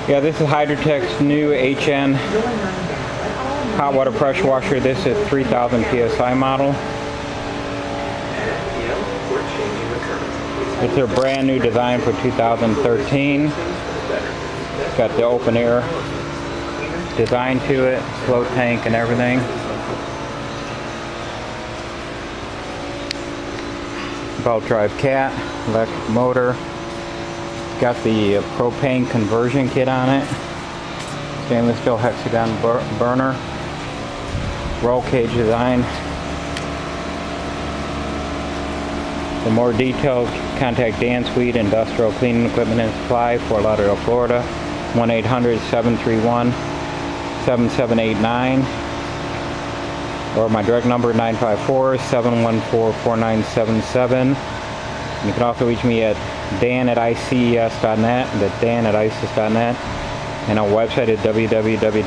Yeah, this is Hydro-Tek's new HN hot water pressure washer. This is 3000 PSI model. It's a brand new design for 2013. It's got the open air design to it, float tank and everything. Belt drive cat, electric motor. Got the propane conversion kit on it. Stainless steel hexagon burner. Roll cage design. For more details, contact Dan Swede, Industrial Cleaning Equipment and Supply, Fort Lauderdale, Florida. 1-800-731-7789. Or my direct number 954-714-4977. You can also reach me at dan@ices.net. That's dan@ices.net. And our website is www.ices.net.